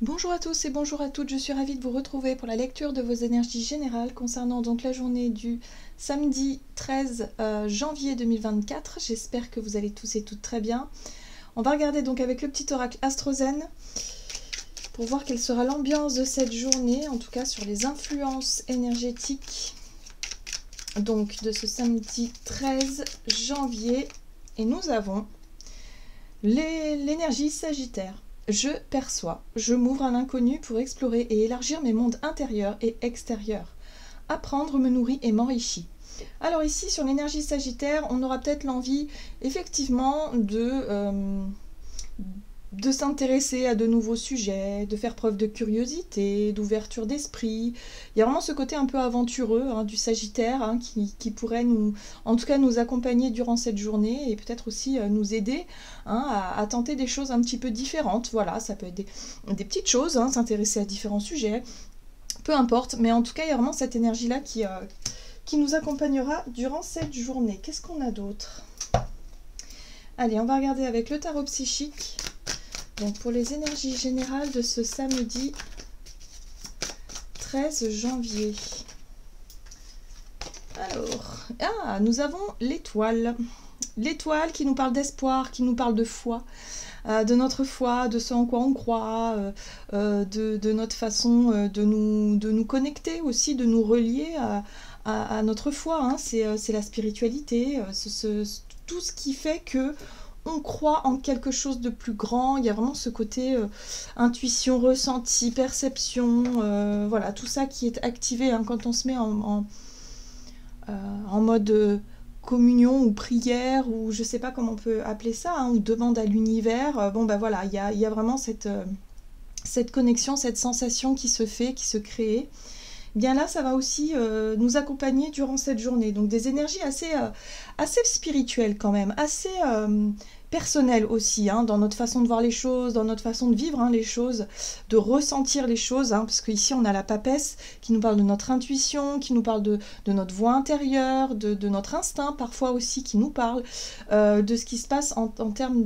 Bonjour à tous et bonjour à toutes, je suis ravie de vous retrouver pour la lecture de vos énergies générales concernant donc la journée du samedi 13 janvier 2024. J'espère que vous allez tous et toutes très bien. On va regarder donc avec le petit oracle Astrozen pour voir quelle sera l'ambiance de cette journée, en tout cas sur les influences énergétiques donc de ce samedi 13 janvier. Et nous avons l'énergie Sagittaire. Je perçois, je m'ouvre à l'inconnu pour explorer et élargir mes mondes intérieurs et extérieurs. Apprendre me nourrit et m'enrichit. Alors ici, sur l'énergie Sagittaire, on aura peut-être l'envie, effectivement, de s'intéresser à de nouveaux sujets, de faire preuve de curiosité, d'ouverture d'esprit. Il y a vraiment ce côté un peu aventureux du Sagittaire qui pourrait en tout cas nous accompagner durant cette journée et peut-être aussi nous aider à tenter des choses un petit peu différentes. Voilà, ça peut être des petites choses, s'intéresser à différents sujets, peu importe, mais en tout cas il y a vraiment cette énergie-là qui nous accompagnera durant cette journée. Qu'est-ce qu'on a d'autre ? Allez, on va regarder avec le tarot psychique. Donc pour les énergies générales de ce samedi 13 janvier. Alors, nous avons l'étoile. L'étoile qui nous parle d'espoir, qui nous parle de foi, de notre foi, de ce en quoi on croit, de notre façon de nous connecter aussi, de nous relier à notre foi. C'est la spiritualité, tout ce qui fait que on croit en quelque chose de plus grand. Il y a vraiment ce côté intuition, ressenti, perception, voilà, tout ça qui est activé quand on se met en mode communion ou prière, ou je sais pas comment on peut appeler ça, ou demande à l'univers. Bon ben voilà, il y a vraiment cette connexion, cette sensation qui se fait, qui se crée. Bien là, ça va aussi nous accompagner durant cette journée. Donc des énergies assez spirituelles quand même, assez personnelles aussi, dans notre façon de voir les choses, dans notre façon de vivre les choses, de ressentir les choses, parce qu'ici on a la papesse qui nous parle de notre intuition, qui nous parle de notre voix intérieure, de notre instinct parfois aussi qui nous parle, de ce qui se passe en termes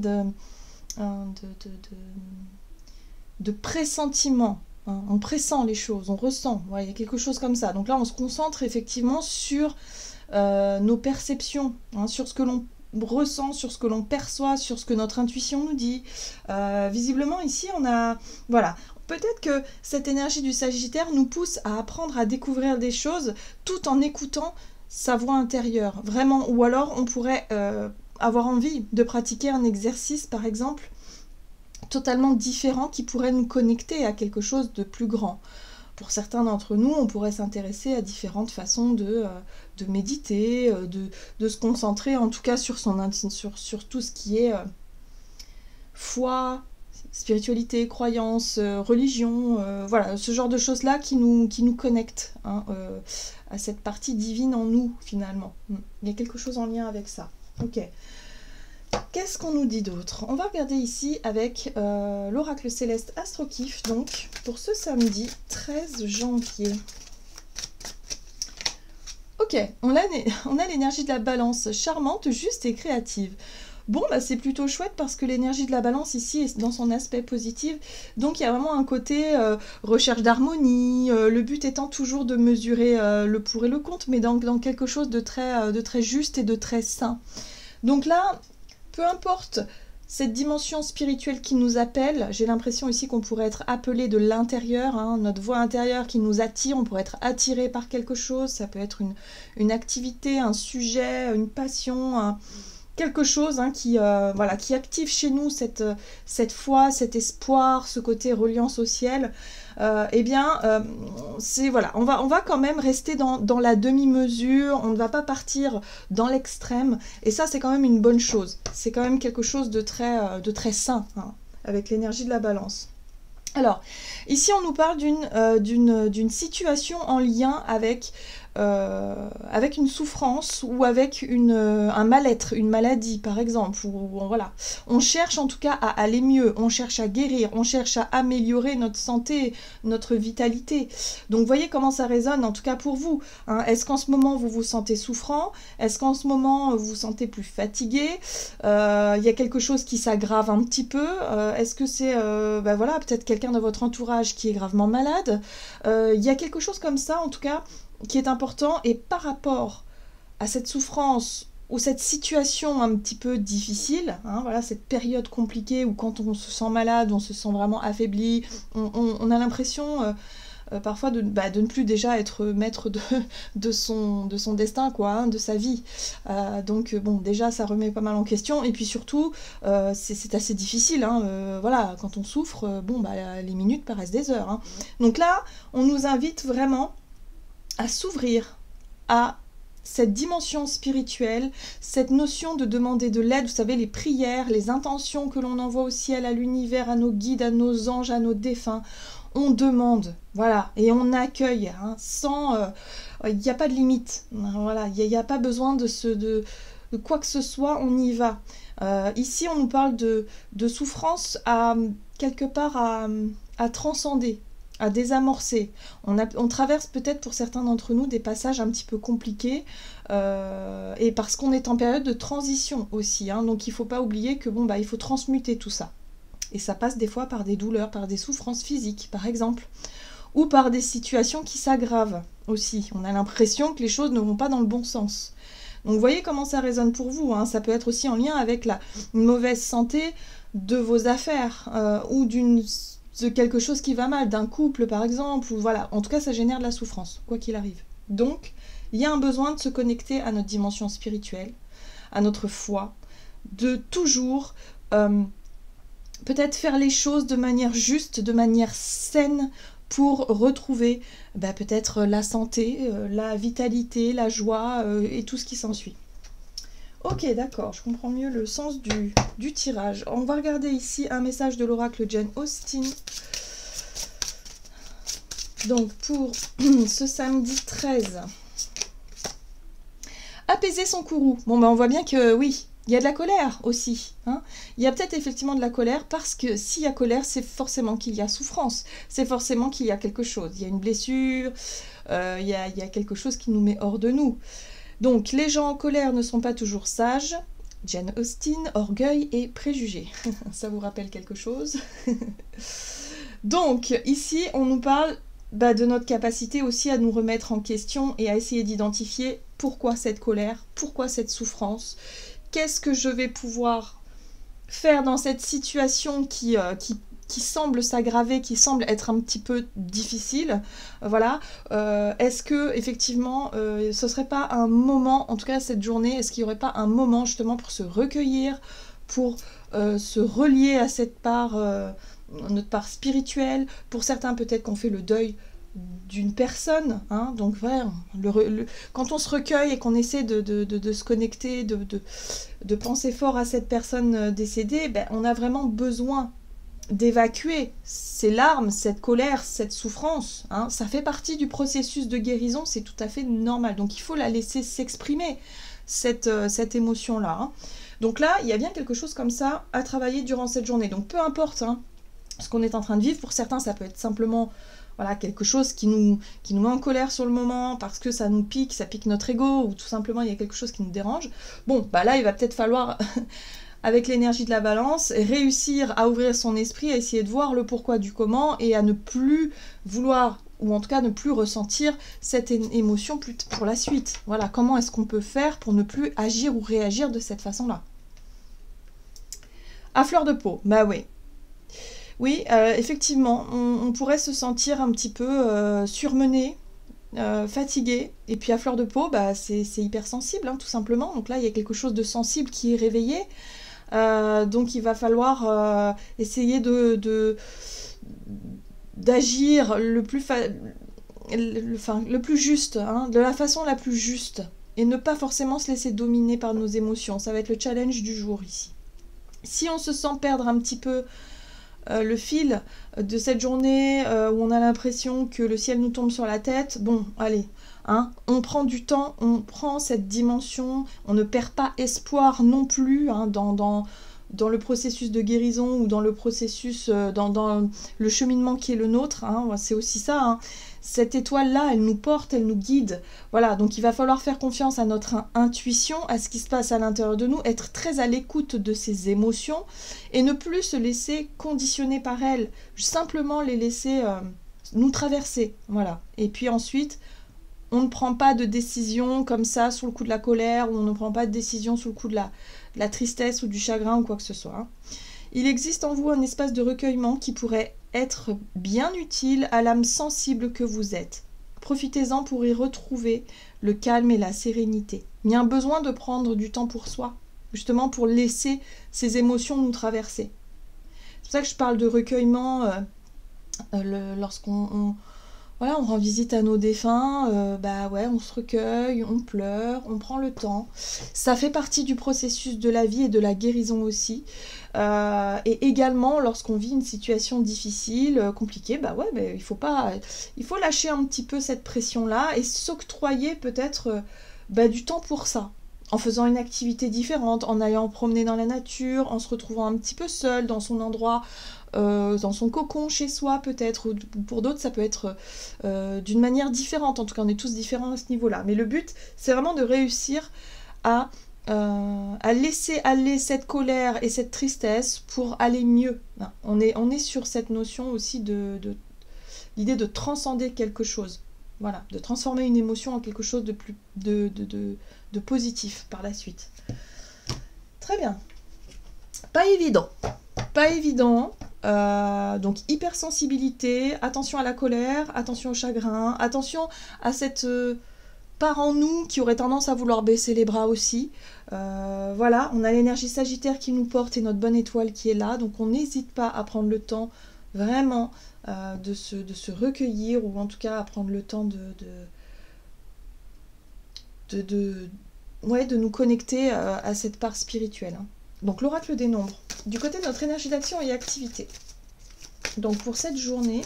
de pressentiment. On pressent les choses, on ressent, il y a quelque chose comme ça. Donc là, on se concentre effectivement sur nos perceptions, sur ce que l'on ressent, sur ce que l'on perçoit, sur ce que notre intuition nous dit. Visiblement, ici, on a... Voilà. Peut-être que cette énergie du Sagittaire nous pousse à apprendre à découvrir des choses tout en écoutant sa voix intérieure, vraiment. Ou alors, on pourrait avoir envie de pratiquer un exercice, par exemple, totalement différent qui pourrait nous connecter à quelque chose de plus grand. Pour certains d'entre nous, on pourrait s'intéresser à différentes façons de méditer, de se concentrer en tout cas sur tout ce qui est foi, spiritualité, croyance, religion, voilà, ce genre de choses-là qui nous connectent à cette partie divine en nous finalement. Il y a quelque chose en lien avec ça. Ok. Qu'est-ce qu'on nous dit d'autre? On va regarder ici avec l'oracle céleste Astrokif, donc pour ce samedi 13 janvier. Ok, on a l'énergie de la balance, charmante, juste et créative. Bon, bah c'est plutôt chouette parce que l'énergie de la balance ici est dans son aspect positif. Donc il y a vraiment un côté recherche d'harmonie, le but étant toujours de mesurer le pour et le contre, mais dans quelque chose de très juste et de très sain. Donc là, peu importe cette dimension spirituelle qui nous appelle, j'ai l'impression ici qu'on pourrait être appelé de l'intérieur, notre voix intérieure qui nous attire, on pourrait être attiré par quelque chose, ça peut être une activité, un sujet, une passion, quelque chose qui active chez nous cette foi, cet espoir, ce côté reliance au ciel. On va quand même rester dans la demi-mesure, on ne va pas partir dans l'extrême, et ça c'est quand même une bonne chose, c'est quand même quelque chose de très sain, avec l'énergie de la balance. Alors, ici on nous parle d'une situation en lien avec avec une souffrance ou avec un mal-être, une maladie par exemple, ou voilà. On cherche en tout cas à aller mieux, on cherche à guérir, on cherche à améliorer notre santé, notre vitalité. Donc voyez comment ça résonne en tout cas pour vous. Hein. Est-ce qu'en ce moment vous vous sentez souffrant? Est-ce qu'en ce moment vous vous sentez plus fatigué? Il y a quelque chose qui s'aggrave un petit peu? Est-ce que c'est voilà, peut-être quelqu'un de votre entourage qui est gravement malade? Il y a quelque chose comme ça en tout cas qui est important, et par rapport à cette souffrance ou cette situation un petit peu difficile, hein, voilà, cette période compliquée où quand on se sent malade, on se sent vraiment affaibli, on a l'impression parfois de ne plus déjà être maître de son destin, quoi, hein, de sa vie. Donc bon, déjà ça remet pas mal en question, et puis surtout c'est assez difficile, hein, voilà, quand on souffre, les minutes paraissent des heures. Hein. Donc là, on nous invite vraiment à s'ouvrir à cette dimension spirituelle, cette notion de demander de l'aide, vous savez, les prières, les intentions que l'on envoie au ciel, à l'univers, à nos guides, à nos anges, à nos défunts. On demande, voilà, et on accueille, hein, sans... Il n'y a pas de limite, hein, voilà, il n'y a pas besoin de quoi que ce soit, on y va. Ici, on nous parle de souffrance quelque part à transcender, à désamorcer. On traverse peut-être pour certains d'entre nous des passages un petit peu compliqués, et parce qu'on est en période de transition aussi, hein, donc il ne faut pas oublier que il faut transmuter tout ça. Et ça passe des fois par des douleurs, par des souffrances physiques par exemple, ou par des situations qui s'aggravent aussi. On a l'impression que les choses ne vont pas dans le bon sens. Donc vous voyez comment ça résonne pour vous, hein. Ça peut être aussi en lien avec une mauvaise santé de vos affaires, ou de quelque chose qui va mal, d'un couple par exemple, ou voilà, en tout cas ça génère de la souffrance, quoi qu'il arrive. Donc, il y a un besoin de se connecter à notre dimension spirituelle, à notre foi, de toujours peut-être faire les choses de manière juste, de manière saine, pour retrouver peut-être la santé, la vitalité, la joie, et tout ce qui s'ensuit. Ok, d'accord, je comprends mieux le sens du tirage. On va regarder ici un message de l'oracle Jane Austen. Donc, pour ce samedi 13. Apaiser son courroux. Bon, on voit bien que, oui, il y a de la colère aussi. Hein. Il y a peut-être effectivement de la colère, parce que s'il y a colère, c'est forcément qu'il y a souffrance. C'est forcément qu'il y a quelque chose. Il y a une blessure, il y a quelque chose qui nous met hors de nous. Donc, les gens en colère ne sont pas toujours sages. Jane Austen, orgueil et préjugés. Ça vous rappelle quelque chose? Donc, ici, on nous parle de notre capacité aussi à nous remettre en question et à essayer d'identifier pourquoi cette colère, pourquoi cette souffrance, qu'est-ce que je vais pouvoir faire dans cette situation qui semble s'aggraver, qui semble être un petit peu difficile, voilà. Est-ce que effectivement ce serait pas un moment, en tout cas cette journée, est-ce qu'il n'y aurait pas un moment justement pour se recueillir, pour se relier à cette part, notre part spirituelle? Pour certains peut-être qu'on fait le deuil d'une personne, hein, donc voilà, quand on se recueille et qu'on essaie de se connecter, de penser fort à cette personne décédée, on a vraiment besoin d'évacuer ces larmes, cette colère, cette souffrance, hein. Ça fait partie du processus de guérison, c'est tout à fait normal, donc il faut la laisser s'exprimer, cette émotion-là, hein. Donc là, il y a bien quelque chose comme ça à travailler durant cette journée, donc peu importe, hein, ce qu'on est en train de vivre. Pour certains, ça peut être simplement voilà, quelque chose qui nous met en colère sur le moment, parce que ça nous pique, ça pique notre ego, ou tout simplement il y a quelque chose qui nous dérange. Bon, là, il va peut-être falloir... avec l'énergie de la balance, réussir à ouvrir son esprit, à essayer de voir le pourquoi du comment, et à ne plus vouloir, ou en tout cas ne plus ressentir cette émotion pour la suite. Voilà, comment est-ce qu'on peut faire pour ne plus agir ou réagir de cette façon-là? À fleur de peau, oui. Oui, effectivement, on pourrait se sentir un petit peu surmené, fatigué, et puis à fleur de peau, c'est hypersensible, hein, tout simplement. Donc là, il y a quelque chose de sensible qui est réveillé. Donc il va falloir essayer d'agir le plus juste, hein, de la façon la plus juste, et ne pas forcément se laisser dominer par nos émotions. Ça va être le challenge du jour ici. Si on se sent perdre un petit peu le fil de cette journée où on a l'impression que le ciel nous tombe sur la tête, bon, allez, hein, on prend du temps, on prend cette dimension, on ne perd pas espoir non plus hein, dans le processus de guérison ou dans le processus, dans le cheminement qui est le nôtre, hein, c'est aussi ça, hein. Cette étoile-là, elle nous porte, elle nous guide. Voilà, donc il va falloir faire confiance à notre intuition, à ce qui se passe à l'intérieur de nous, être très à l'écoute de ses émotions et ne plus se laisser conditionner par elles, simplement les laisser nous traverser. Voilà. Et puis ensuite, on ne prend pas de décision comme ça sous le coup de la colère, ou on ne prend pas de décision sous le coup de la tristesse ou du chagrin ou quoi que ce soit. Hein. Il existe en vous un espace de recueillement qui pourrait être bien utile à l'âme sensible que vous êtes. Profitez-en pour y retrouver le calme et la sérénité. Il y a un besoin de prendre du temps pour soi, justement pour laisser ces émotions nous traverser. C'est pour ça que je parle de recueillement lorsqu'on voilà, on rend visite à nos défunts, bah ouais, on se recueille, on pleure, on prend le temps. Ça fait partie du processus de la vie et de la guérison aussi. Et également, lorsqu'on vit une situation difficile, compliquée, bah ouais, mais il faut lâcher un petit peu cette pression-là et s'octroyer peut-être du temps pour ça. En faisant une activité différente, en allant promener dans la nature, en se retrouvant un petit peu seul dans son endroit, dans son cocon chez soi peut-être, ou pour d'autres ça peut être d'une manière différente, en tout cas on est tous différents à ce niveau-là. Mais le but c'est vraiment de réussir à laisser aller cette colère et cette tristesse pour aller mieux. On est sur cette notion aussi de l'idée de transcender quelque chose. Voilà, de transformer une émotion en quelque chose de plus de positif par la suite. Très bien. Pas évident. Pas évident. Donc hypersensibilité, attention à la colère, attention au chagrin, attention à cette part en nous qui aurait tendance à vouloir baisser les bras aussi. Voilà, on a l'énergie sagittaire qui nous porte et notre bonne étoile qui est là. Donc on n'hésite pas à prendre le temps vraiment de se recueillir, ou en tout cas à prendre le temps de nous connecter à cette part spirituelle. Hein. Donc l'oracle des nombres. Du côté de notre énergie d'action et activité. Donc pour cette journée,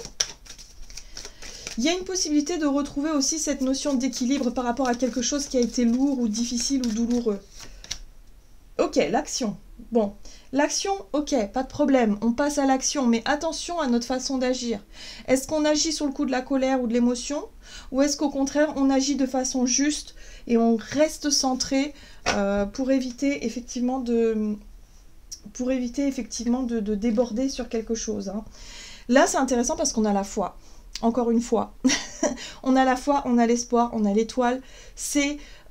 il y a une possibilité de retrouver aussi cette notion d'équilibre par rapport à quelque chose qui a été lourd ou difficile ou douloureux. Ok, l'action. Bon, l'action, ok, pas de problème, on passe à l'action, mais attention à notre façon d'agir. Est-ce qu'on agit sur le coup de la colère ou de l'émotion, ou est-ce qu'au contraire, on agit de façon juste et on reste centré pour éviter effectivement de déborder sur quelque chose. Hein. Là, c'est intéressant parce qu'on a la foi. Encore une fois, on a la foi, on a l'espoir, on a l'étoile.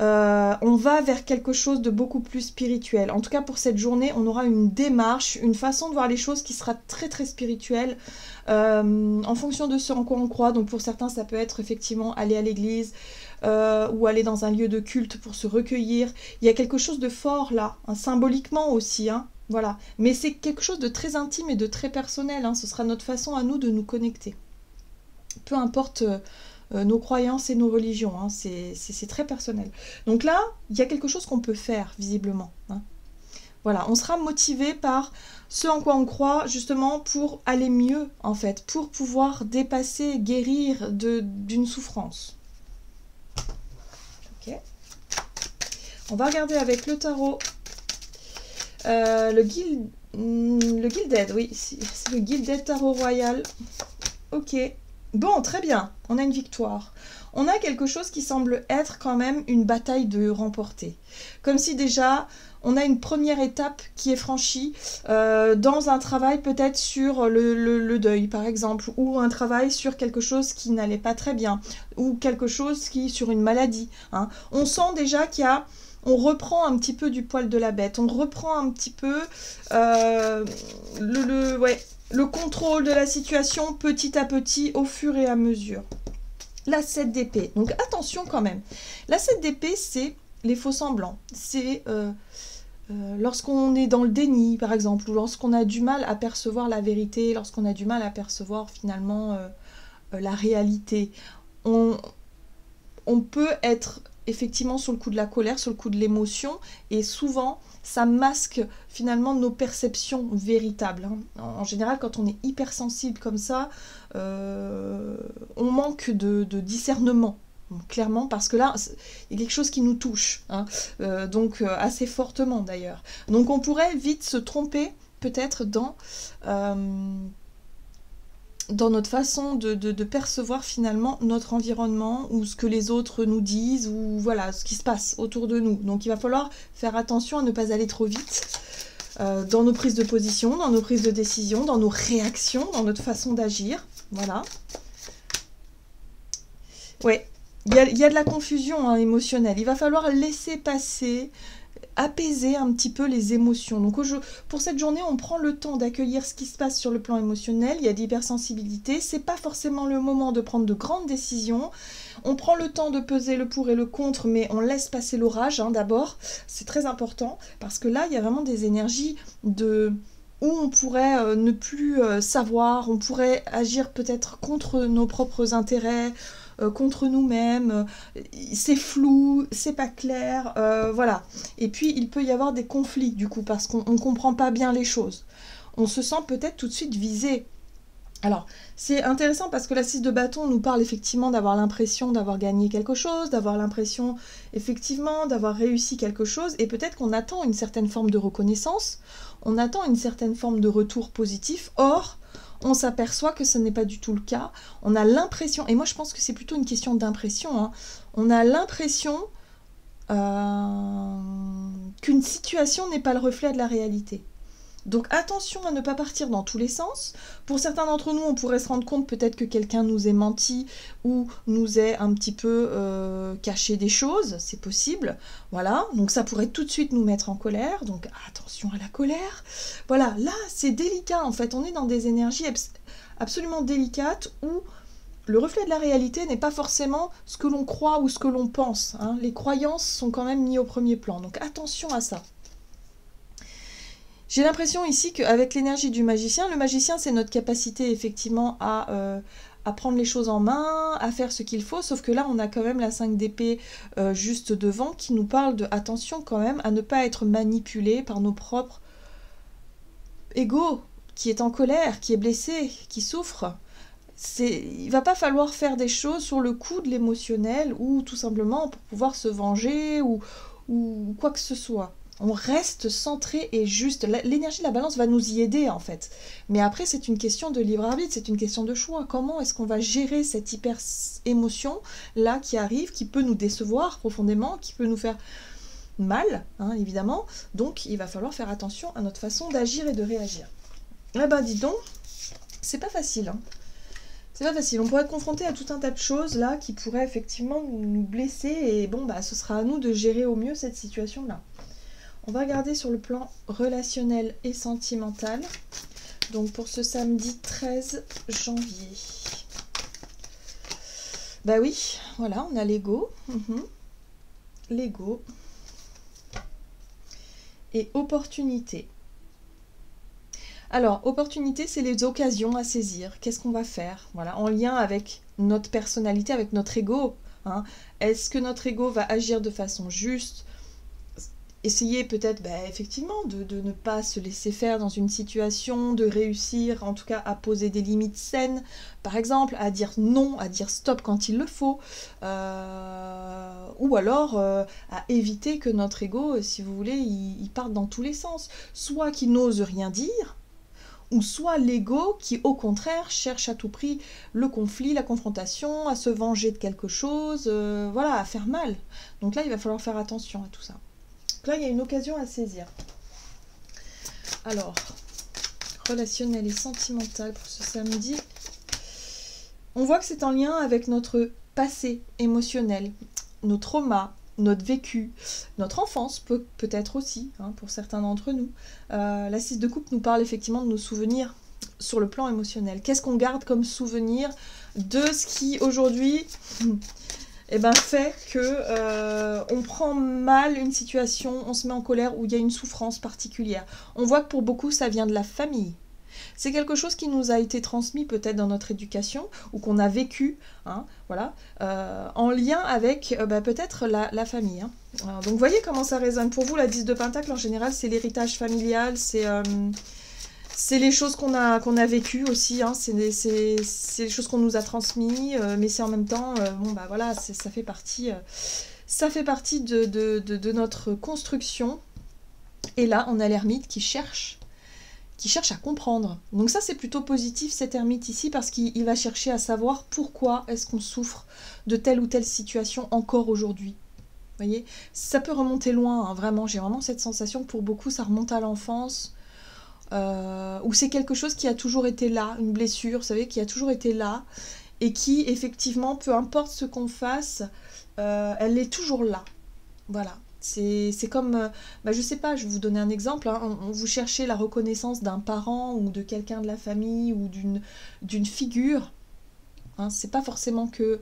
On va vers quelque chose de beaucoup plus spirituel. En tout cas, pour cette journée, on aura une démarche, une façon de voir les choses qui sera très très spirituelle en fonction de ce en quoi on croit. Donc pour certains, ça peut être effectivement aller à l'église ou aller dans un lieu de culte pour se recueillir. Il y a quelque chose de fort là, hein, symboliquement aussi. Hein, voilà. Mais c'est quelque chose de très intime et de très personnel. Hein. Ce sera notre façon à nous de nous connecter. Peu importe nos croyances et nos religions, hein, c'est très personnel. Donc là, il y a quelque chose qu'on peut faire, visiblement. Hein. Voilà, on sera motivé par ce en quoi on croit, justement, pour aller mieux, en fait, pour pouvoir dépasser, guérir d'une souffrance. Ok. On va regarder avec le tarot le Gilded, oui, c'est le Gilded Tarot Royal. Ok. Bon, très bien, on a une victoire. On a quelque chose qui semble être quand même une bataille de remporter. Comme si déjà, on a une première étape qui est franchie dans un travail peut-être sur le deuil, par exemple, ou un travail sur quelque chose qui n'allait pas très bien, ou quelque chose qui sur une maladie. Hein. On sent déjà on reprend un petit peu du poil de la bête, on reprend un petit peu le contrôle de la situation petit à petit au fur et à mesure. La 7 d'épée. Donc attention quand même. La 7 d'épée, c'est les faux semblants. C'est lorsqu'on est dans le déni, par exemple, ou lorsqu'on a du mal à percevoir la vérité, lorsqu'on a du mal à percevoir finalement la réalité. On peut être effectivement sur le coup de la colère, sur le coup de l'émotion, et souvent ça masque finalement nos perceptions véritables, hein. En général, quand on est hypersensible comme ça, on manque de discernement. Clairement, parce que là, il y a quelque chose qui nous touche, hein, donc assez fortement d'ailleurs. Donc on pourrait vite se tromper peut-être dans notre façon de percevoir finalement notre environnement ou ce que les autres nous disent ou voilà ce qui se passe autour de nous. Donc il va falloir faire attention à ne pas aller trop vite dans nos prises de position, dans nos prises de décision, dans nos réactions, dans notre façon d'agir. Voilà. Ouais. Il y a de la confusion, hein, émotionnelle. Il va falloir laisser passer, apaiser un petit peu les émotions. Donc pour cette journée, on prend le temps d'accueillir ce qui se passe sur le plan émotionnel. Il y a de l'hypersensibilité. C'est pas forcément le moment de prendre de grandes décisions. On prend le temps de peser le pour et le contre, mais on laisse passer l'orage, hein, d'abord. C'est très important parce que là, il y a vraiment des énergies où on pourrait ne plus savoir, on pourrait agir peut-être contre nos propres intérêts, contre nous-mêmes, c'est flou, c'est pas clair, voilà. Et puis il peut y avoir des conflits du coup, parce qu'on ne comprend pas bien les choses. On se sent peut-être tout de suite visé. Alors, c'est intéressant parce que la 6 de bâton nous parle effectivement d'avoir l'impression d'avoir gagné quelque chose, d'avoir l'impression effectivement d'avoir réussi quelque chose, et peut-être qu'on attend une certaine forme de reconnaissance, on attend une certaine forme de retour positif, or, on s'aperçoit que ce n'est pas du tout le cas. On a l'impression, et moi je pense que c'est plutôt une question d'impression, hein, on a l'impression qu'une situation n'est pas le reflet de la réalité. Donc attention à ne pas partir dans tous les sens. Pour certains d'entre nous, on pourrait se rendre compte peut-être que quelqu'un nous ait menti ou nous ait un petit peu caché des choses, c'est possible. Voilà, donc ça pourrait tout de suite nous mettre en colère, donc attention à la colère. Voilà, là c'est délicat en fait, on est dans des énergies absolument délicates où le reflet de la réalité n'est pas forcément ce que l'on croit ou ce que l'on pense, hein. Les croyances sont quand même mises au premier plan, donc attention à ça. J'ai l'impression ici qu'avec l'énergie du magicien, le magicien c'est notre capacité effectivement à prendre les choses en main, à faire ce qu'il faut, sauf que là on a quand même la 5 d'épée juste devant qui nous parle de attention quand même à ne pas être manipulé par nos propres égos, qui est en colère, qui est blessé, qui souffre. Il va pas falloir faire des choses sur le coup de l'émotionnel ou tout simplement pour pouvoir se venger ou quoi que ce soit. On reste centré et juste. L'énergie de la balance va nous y aider en fait. Mais après, c'est une question de libre arbitre, c'est une question de choix. Comment est-ce qu'on va gérer cette hyper-émotion là qui arrive, qui peut nous décevoir profondément, qui peut nous faire mal, hein, évidemment. Donc, il va falloir faire attention à notre façon d'agir et de réagir. Eh ben, dis donc, c'est pas facile, hein. C'est pas facile. On pourrait être confronté à tout un tas de choses là qui pourraient effectivement nous blesser et bon, bah, ce sera à nous de gérer au mieux cette situation-là. On va regarder sur le plan relationnel et sentimental. Donc pour ce samedi 13 janvier. Bah oui, voilà, on a l'ego. L'ego. Et opportunité. Alors, opportunité, c'est les occasions à saisir. Qu'est-ce qu'on va faire? Voilà, en lien avec notre personnalité, avec notre ego, hein. Est-ce que notre ego va agir de façon juste? Essayer peut-être effectivement de ne pas se laisser faire dans une situation, de réussir en tout cas à poser des limites saines, par exemple à dire non, à dire stop quand il le faut, ou alors à éviter que notre ego, si vous voulez, il parte dans tous les sens, soit qu'il n'ose rien dire, ou soit l'ego qui au contraire cherche à tout prix le conflit, la confrontation, à se venger de quelque chose, voilà, à faire mal. Donc là il va falloir faire attention à tout ça. Là, il y a une occasion à saisir. Alors, relationnel et sentimental pour ce samedi. On voit que c'est en lien avec notre passé émotionnel, nos traumas, notre vécu, notre enfance peut-être aussi, hein, pour certains d'entre nous. La 6 de coupe nous parle effectivement de nos souvenirs sur le plan émotionnel. Qu'est-ce qu'on garde comme souvenir de ce qui aujourd'hui... fait que on prend mal une situation, on se met en colère où il y a une souffrance particulière. On voit que pour beaucoup, ça vient de la famille. C'est quelque chose qui nous a été transmis peut-être dans notre éducation ou qu'on a vécu, hein, voilà, en lien avec peut-être la famille. Hein. Donc vous voyez comment ça résonne. Pour vous, la 10 de Pentacle, en général, c'est l'héritage familial, c'est les choses qu'on a vécues aussi, hein, c'est les choses qu'on nous a transmises, mais c'est en même temps, bon bah voilà, ça fait partie de notre construction. Et là, on a l'ermite qui cherche à comprendre. Donc ça, c'est plutôt positif, cet ermite ici, parce qu'il va chercher à savoir pourquoi est-ce qu'on souffre de telle ou telle situation encore aujourd'hui. Vous voyez, ça peut remonter loin, hein, vraiment. J'ai vraiment cette sensation que pour beaucoup, ça remonte à l'enfance, ou c'est quelque chose qui a toujours été là, une blessure, vous savez, qui a toujours été là, et qui, effectivement, peu importe ce qu'on fasse, elle est toujours là. Voilà. C'est comme, je sais pas, je vais vous donner un exemple, hein, vous cherchez la reconnaissance d'un parent ou de quelqu'un de la famille ou d'une figure, hein, c'est pas forcément que...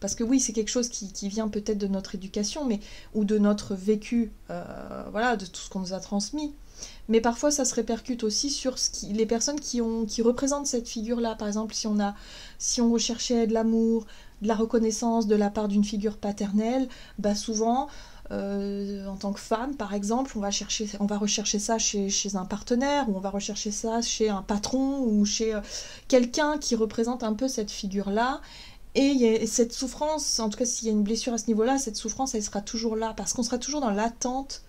parce que oui, c'est quelque chose qui vient peut-être de notre éducation, ou de notre vécu, voilà, de tout ce qu'on nous a transmis. Mais parfois, ça se répercute aussi sur les personnes qui représentent cette figure-là. Par exemple, si on recherchait de l'amour, de la reconnaissance de la part d'une figure paternelle, souvent, en tant que femme, par exemple, on va rechercher ça chez un partenaire, ou on va rechercher ça chez un patron, ou chez quelqu'un qui représente un peu cette figure-là. Et cette souffrance, en tout cas s'il y a une blessure à ce niveau-là, cette souffrance, elle sera toujours là, parce qu'on sera toujours dans l'attente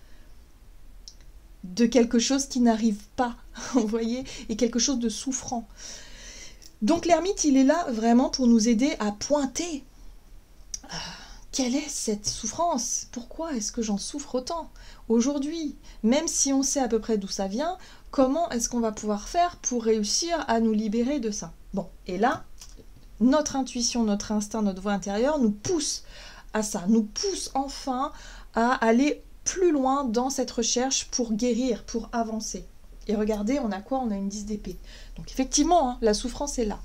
de quelque chose qui n'arrive pas, vous voyez, et quelque chose de souffrant. Donc l'ermite, il est là vraiment pour nous aider à pointer quelle est cette souffrance, pourquoi est-ce que j'en souffre autant aujourd'hui, même si on sait à peu près d'où ça vient, comment est-ce qu'on va pouvoir faire pour réussir à nous libérer de ça. Bon, et là, notre intuition, notre instinct, notre voix intérieure nous pousse à ça, nous pousse enfin à aller plus loin dans cette recherche pour guérir, pour avancer. Et regardez, on a quoi? On a une 10 d'épée. Donc effectivement, hein, la souffrance est là.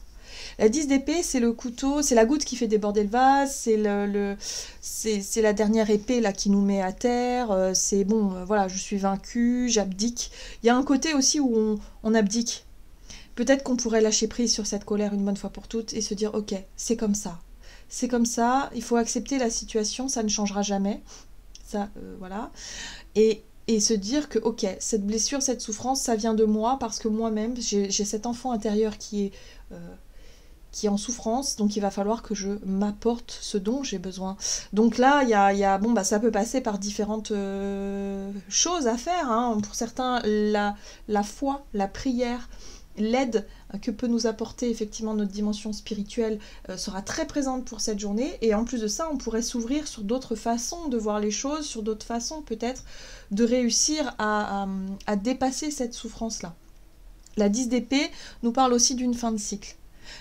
La 10 d'épée, c'est le couteau, c'est la goutte qui fait déborder le vase, c'est la dernière épée là qui nous met à terre, c'est bon, voilà, je suis vaincue, j'abdique. Il y a un côté aussi où on abdique. Peut-être qu'on pourrait lâcher prise sur cette colère une bonne fois pour toutes et se dire, ok, c'est comme ça, il faut accepter la situation, ça ne changera jamais. Ça, voilà, et se dire que ok, cette blessure, cette souffrance, ça vient de moi parce que moi-même j'ai cet enfant intérieur qui est en souffrance, donc il va falloir que je m'apporte ce dont j'ai besoin. Donc là, il y a ça peut passer par différentes choses à faire, hein. Pour certains, la foi, la prière, l'aide que peut nous apporter effectivement notre dimension spirituelle sera très présente pour cette journée, et en plus de ça, on pourrait s'ouvrir sur d'autres façons de voir les choses, sur d'autres façons peut-être de réussir à dépasser cette souffrance-là. La 10 d'épée nous parle aussi d'une fin de cycle.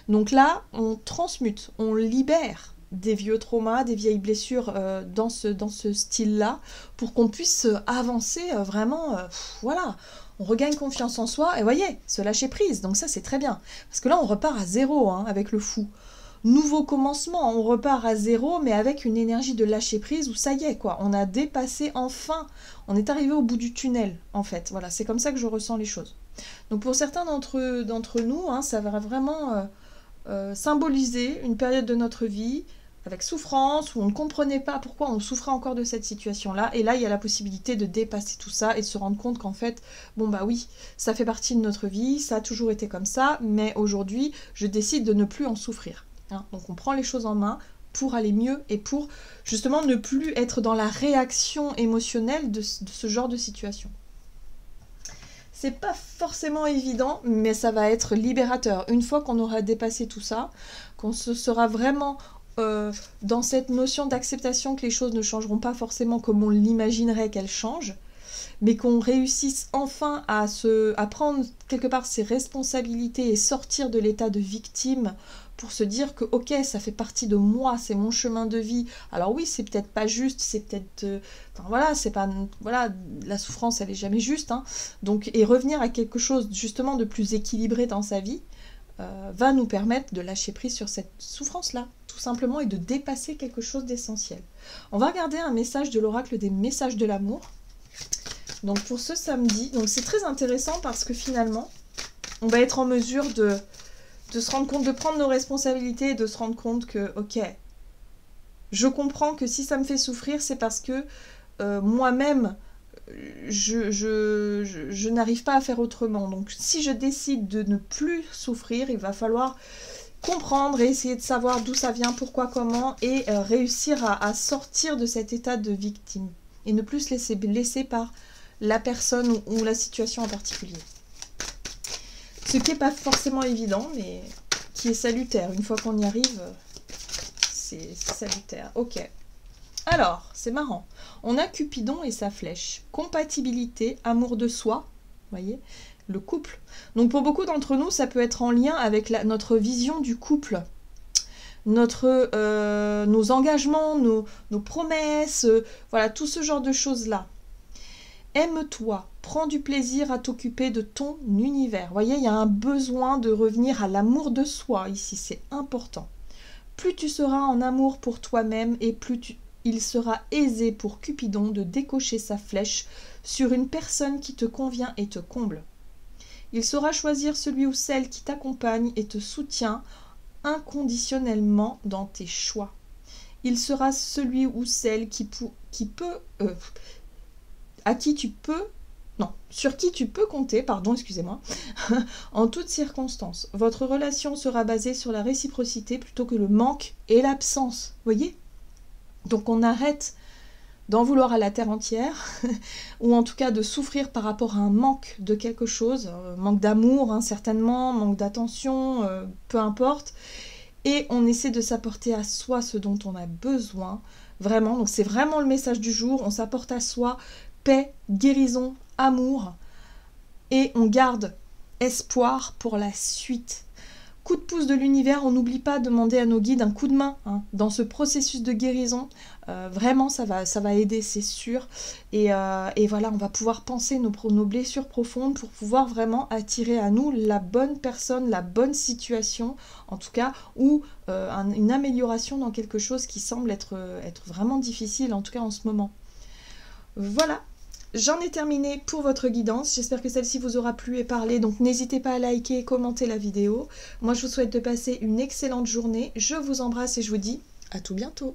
Donc là, on transmute, on libère des vieux traumas, des vieilles blessures dans ce style-là, pour qu'on puisse avancer vraiment, voilà. On regagne confiance en soi, et voyez, se lâcher prise, donc ça c'est très bien. Parce que là on repart à zéro, hein, avec le fou. Nouveau commencement, on repart à zéro, mais avec une énergie de lâcher prise où ça y est, quoi. On a dépassé enfin, on est arrivé au bout du tunnel, en fait. Voilà, c'est comme ça que je ressens les choses. Donc pour certains d'entre nous, hein, ça va vraiment symboliser une période de notre vie avec souffrance, où on ne comprenait pas pourquoi on souffrait encore de cette situation-là, et là il y a la possibilité de dépasser tout ça et de se rendre compte qu'en fait, bon bah oui, ça fait partie de notre vie, ça a toujours été comme ça, mais aujourd'hui je décide de ne plus en souffrir. Hein. Donc on prend les choses en main pour aller mieux et pour justement ne plus être dans la réaction émotionnelle de ce genre de situation. C'est pas forcément évident, mais ça va être libérateur. Une fois qu'on aura dépassé tout ça, qu'on se sera vraiment dans cette notion d'acceptation que les choses ne changeront pas forcément comme on l'imaginerait qu'elles changent, mais qu'on réussisse enfin à prendre quelque part ses responsabilités et sortir de l'état de victime pour se dire que ok, ça fait partie de moi, c'est mon chemin de vie. Alors oui, c'est peut-être pas juste, c'est peut-être enfin voilà, c'est pas voilà, la souffrance elle est jamais juste, hein. Donc et revenir à quelque chose justement de plus équilibré dans sa vie va nous permettre de lâcher prise sur cette souffrance là, tout simplement, et de dépasser quelque chose d'essentiel. On va regarder un message de l'oracle des messages de l'amour. Donc pour ce samedi, donc c'est très intéressant parce que finalement, on va être en mesure de se rendre compte, de prendre nos responsabilités et de se rendre compte que, ok, je comprends que si ça me fait souffrir, c'est parce que moi-même, je n'arrive pas à faire autrement. Donc si je décide de ne plus souffrir, il va falloir comprendre et essayer de savoir d'où ça vient, pourquoi, comment, et réussir à sortir de cet état de victime. Et ne plus se laisser blesser par la personne ou la situation en particulier. Ce qui n'est pas forcément évident, mais qui est salutaire. Une fois qu'on y arrive, c'est salutaire. Ok. Alors, c'est marrant. On a Cupidon et sa flèche. Compatibilité, amour de soi, voyez, le couple. Donc pour beaucoup d'entre nous, ça peut être en lien avec notre vision du couple. Nos engagements, nos promesses, voilà, tout ce genre de choses-là. Aime-toi, prends du plaisir à t'occuper de ton univers. Vous voyez, il y a un besoin de revenir à l'amour de soi ici, c'est important. Plus tu seras en amour pour toi-même et plus il sera aisé pour Cupidon de décocher sa flèche sur une personne qui te convient et te comble. Il saura choisir celui ou celle qui t'accompagne et te soutient inconditionnellement dans tes choix. Il sera celui ou celle sur qui tu peux compter, excusez-moi, en toutes circonstances. Votre relation sera basée sur la réciprocité plutôt que le manque et l'absence. Voyez ? Donc on arrête d'en vouloir à la terre entière, ou en tout cas de souffrir par rapport à un manque de quelque chose, manque d'amour, certainement, manque d'attention, peu importe, et on essaie de s'apporter à soi ce dont on a besoin, vraiment, donc c'est vraiment le message du jour, on s'apporte à soi paix, guérison, amour, et on garde espoir pour la suite. Coup de pouce de l'univers, on n'oublie pas de demander à nos guides un coup de main dans ce processus de guérison. Vraiment, ça va aider, c'est sûr. Et voilà, on va pouvoir penser nos blessures profondes pour pouvoir vraiment attirer à nous la bonne personne, la bonne situation, en tout cas, ou une amélioration dans quelque chose qui semble être vraiment difficile, en tout cas en ce moment. Voilà. J'en ai terminé pour votre guidance, j'espère que celle-ci vous aura plu et parlé, donc n'hésitez pas à liker et commenter la vidéo. Moi je vous souhaite de passer une excellente journée, je vous embrasse et je vous dis à tout bientôt.